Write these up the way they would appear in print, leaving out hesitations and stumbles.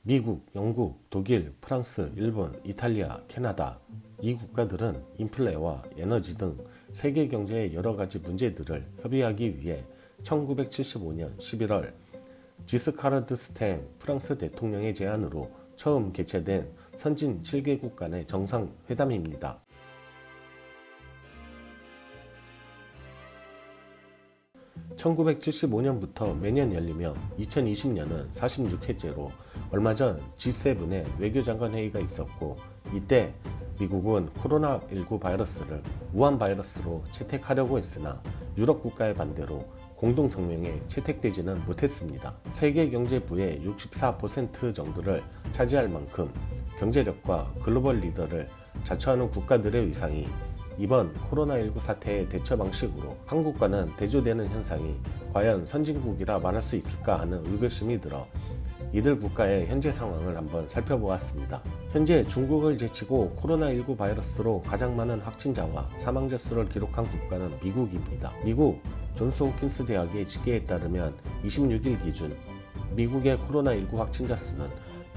미국, 영국, 독일, 프랑스, 일본, 이탈리아, 캐나다 이 국가들은 인플레와 에너지 등 세계 경제의 여러 가지 문제들을 협의하기 위해 1975년 11월 지스카르드 스탱 프랑스 대통령의 제안으로 처음 개최된 선진 7개국 간의 정상회담입니다. 1975년부터 매년 열리며 2020년은 46회째로 얼마 전 G7의 외교장관 회의가 있었고, 이때 미국은 코로나19 바이러스를 우한 바이러스로 채택하려고 했으나 유럽 국가의 반대로 공동성명에 채택되지는 못했습니다. 세계경제부의 64% 정도를 차지할 만큼 경제력과 글로벌 리더를 자처하는 국가들의 위상이 이번 코로나19 사태의 대처 방식으로 한국과는 대조되는 현상이 과연 선진국이라 말할 수 있을까 하는 의구심이 들어 이들 국가의 현재 상황을 한번 살펴보았습니다. 현재 중국을 제치고 코로나19 바이러스로 가장 많은 확진자와 사망자 수를 기록한 국가는 미국입니다. 미국 존스 홉킨스 대학의 집계에 따르면 26일 기준 미국의 코로나19 확진자 수는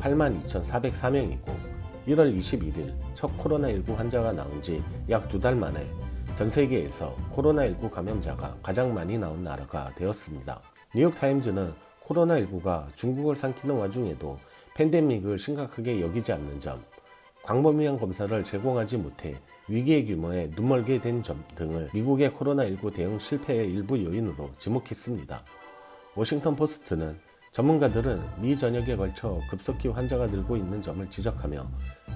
82,404명이고 1월 21일 첫 코로나19 환자가 나온 지 약 2달 만에 전 세계에서 코로나19 감염자가 가장 많이 나온 나라가 되었습니다. 뉴욕타임즈는 코로나19가 중국을 삼키는 와중에도 팬데믹을 심각하게 여기지 않는 점, 광범위한 검사를 제공하지 못해 위기의 규모에 눈멀게 된 점 등을 미국의 코로나19 대응 실패의 일부 요인으로 지목했습니다. 워싱턴 포스트는 전문가들은 미 전역에 걸쳐 급속히 환자가 늘고 있는 점을 지적하며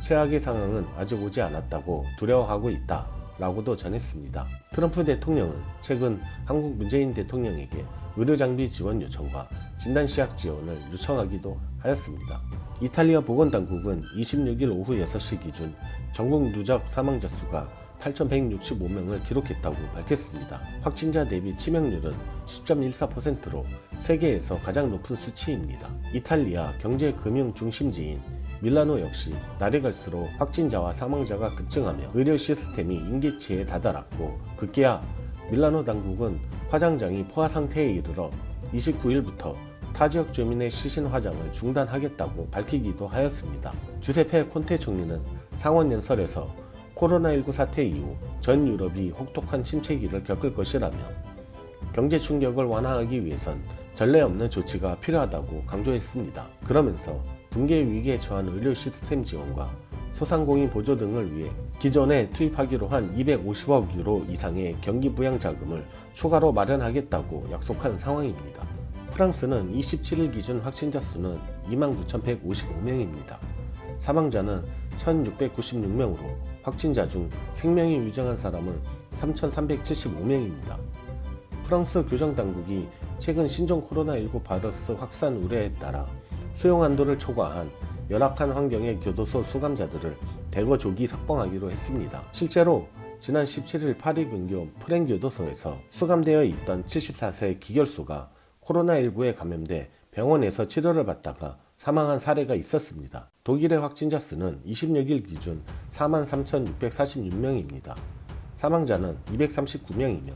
최악의 상황은 아직 오지 않았다고 두려워하고 있다 라고도 전했습니다. 트럼프 대통령은 최근 한국 문재인 대통령에게 의료장비 지원 요청과 진단시약 지원을 요청하기도 하였습니다. 이탈리아 보건당국은 26일 오후 6시 기준 전국 누적 사망자 수가 8,165명을 기록했다고 밝혔습니다. 확진자 대비 치명률은 10.14%로 세계에서 가장 높은 수치입니다. 이탈리아 경제금융 중심지인 밀라노 역시 날이 갈수록 확진자와 사망자가 급증하며 의료 시스템이 임계치에 다다랐고, 급기야 밀라노 당국은 화장장이 포화 상태에 이르러 29일부터 타 지역 주민의 시신 화장을 중단하겠다고 밝히기도 하였습니다. 주세페 콘테 총리는 상원 연설에서 코로나19 사태 이후 전 유럽이 혹독한 침체기를 겪을 것이라며 경제 충격을 완화하기 위해선 전례 없는 조치가 필요하다고 강조했습니다. 그러면서 붕괴 위기에 처한 의료 시스템 지원과 소상공인 보조 등을 위해 기존에 투입하기로 한 250억 유로 이상의 경기 부양 자금을 추가로 마련하겠다고 약속한 상황입니다. 프랑스는 27일 기준 확진자 수는 29,155명입니다. 사망자는 1,696명으로 확진자 중 생명이 위정한 사람은 3,375명입니다. 프랑스 교정당국이 최근 신종 코로나19 바이러스 확산 우려에 따라 수용 한도를 초과한 열악한 환경의 교도소 수감자들을 대거 조기 석방하기로 했습니다. 실제로 지난 17일 파리 근교 프렌 교도소에서 수감되어 있던 74세 기결수가 코로나19에 감염돼 병원에서 치료를 받다가 사망한 사례가 있었습니다. 독일의 확진자 수는 26일 기준 43,646명입니다. 사망자는 239명이며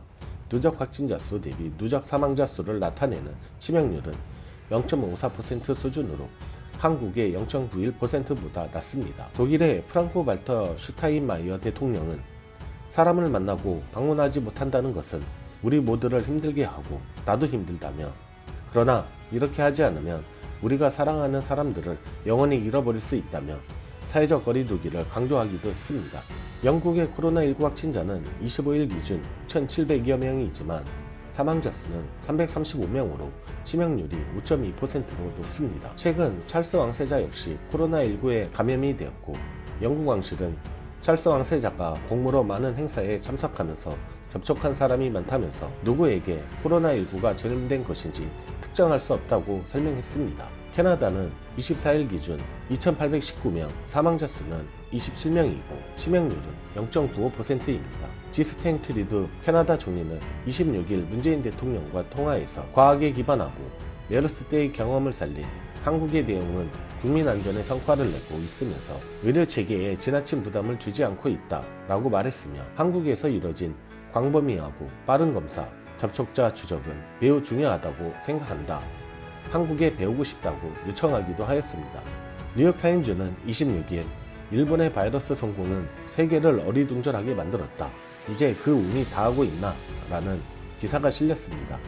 누적 확진자 수 대비 누적 사망자 수를 나타내는 치명률은 0.54% 수준으로 한국의 0.91%보다 낮습니다. 독일의 프랑크 발터 슈타인마이어 대통령은 사람을 만나고 방문하지 못한다는 것은 우리 모두를 힘들게 하고 나도 힘들다며, 그러나 이렇게 하지 않으면 우리가 사랑하는 사람들을 영원히 잃어버릴 수 있다며 사회적 거리두기를 강조하기도 했습니다. 영국의 코로나19 확진자는 25일 기준 6,700여 명이지만 사망자 수는 335명으로 치명률이 5.2%로 높습니다. 최근 찰스 왕세자 역시 코로나19에 감염이 되었고, 영국 왕실은 찰스 왕세자가 공무로 많은 행사에 참석하면서 접촉한 사람이 많다면서 누구에게 코로나19가 전염된 것인지 특정할 수 없다고 설명했습니다. 캐나다는 24일 기준 2,819명, 사망자 수는 27명이고 치명률은 0.95%입니다. 지스탱 트리드 캐나다 총리는 26일 문재인 대통령과 통화에서 과학에 기반하고 메르스 때의 경험을 살린 한국의 대응은 국민 안전에 성과를 내고 있으면서 의료 체계에 지나친 부담을 주지 않고 있다라고 말했으며, 한국에서 이뤄진 광범위하고 빠른 검사, 접촉자 추적은 매우 중요하다고 생각한다 한국에 배우고 싶다고 요청하기도 하였습니다. 뉴욕타임즈는 26일 일본의 바이러스 성공은 세계를 어리둥절하게 만들었다. 이제 그 운이 다하고 있나? 라는 기사가 실렸습니다.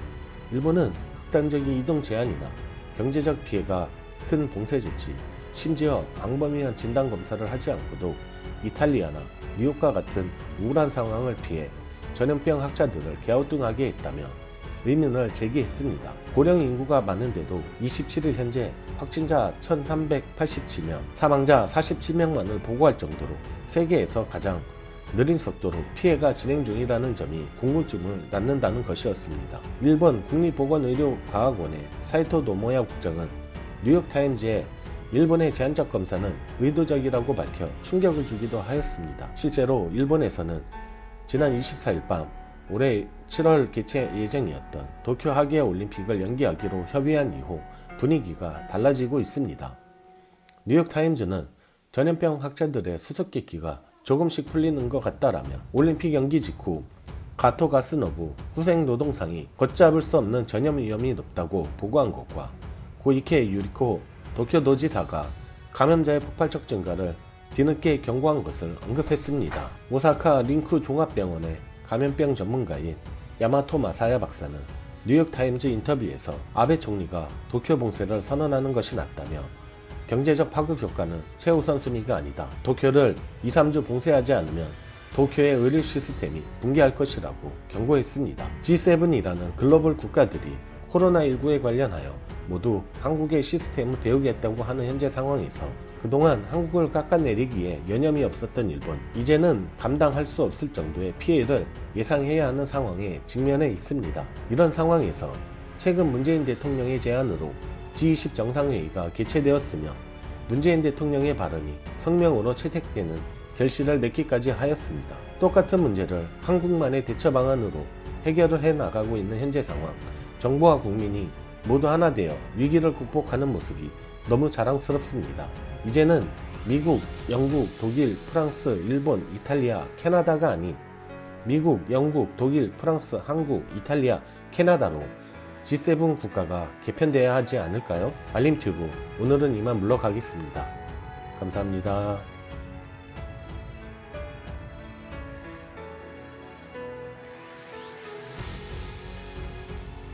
일본은 극단적인 이동 제한이나 경제적 피해가 큰 봉쇄 조치, 심지어 광범위한 진단검사를 하지 않고도 이탈리아나 뉴욕과 같은 우울한 상황을 피해 전염병 확자들을 갸우뚱하게 했다며 의문을 제기했습니다. 고령 인구가 많은데도 27일 현재 확진자 1387명, 사망자 47명만을 보고할 정도로 세계에서 가장 느린 속도로 피해가 진행 중이라는 점이 궁금증을 낳는다는 것이었습니다. 일본 국립보건의료과학원의 사이토 노모야 국장은 뉴욕타임즈에 일본의 제한적 검사는 의도적이라고 밝혀 충격을 주기도 하였습니다. 실제로 일본에서는 지난 24일 밤 올해 7월 개최 예정이었던 도쿄 하계 올림픽을 연기하기로 협의한 이후 분위기가 달라지고 있습니다. 뉴욕타임즈는 전염병 확자들의 수수께끼가 조금씩 풀리는 것 같다라며 올림픽 연기 직후 가토 가스노부 후생 노동상이 걷잡을 수 없는 전염 위험이 높다고 보고한 것과 고이케 유리코 도쿄도지사가 감염자의 폭발적 증가를 뒤늦게 경고한 것을 언급했습니다. 오사카 링크 종합병원의 감염병 전문가인 야마토 마사야 박사는 뉴욕타임즈 인터뷰에서 아베 총리가 도쿄 봉쇄를 선언하는 것이 낫다며 경제적 파급 효과는 최우선 순위가 아니다. 도쿄를 2-3주 봉쇄하지 않으면 도쿄의 의료 시스템이 붕괴할 것이라고 경고했습니다. G7이라는 글로벌 국가들이 코로나19에 관련하여 모두 한국의 시스템을 배우겠다고 하는 현재 상황에서 그동안 한국을 깎아내리기에 여념이 없었던 일본, 이제는 감당할 수 없을 정도의 피해를 예상해야 하는 상황에 직면해 있습니다. 이런 상황에서 최근 문재인 대통령의 제안으로 G20 정상회의가 개최되었으며 문재인 대통령의 발언이 성명으로 채택되는 결실을 맺기까지 하였습니다. 똑같은 문제를 한국만의 대처 방안으로 해결을 해나가고 있는 현재 상황, 정부와 국민이 모두 하나 되어 위기를 극복하는 모습이 너무 자랑스럽습니다. 이제는 미국, 영국, 독일, 프랑스, 일본, 이탈리아, 캐나다가 아닌 미국, 영국, 독일, 프랑스, 한국, 이탈리아, 캐나다로 G7 국가가 개편돼야 하지 않을까요? 알림튜브 오늘은 이만 물러가겠습니다. 감사합니다.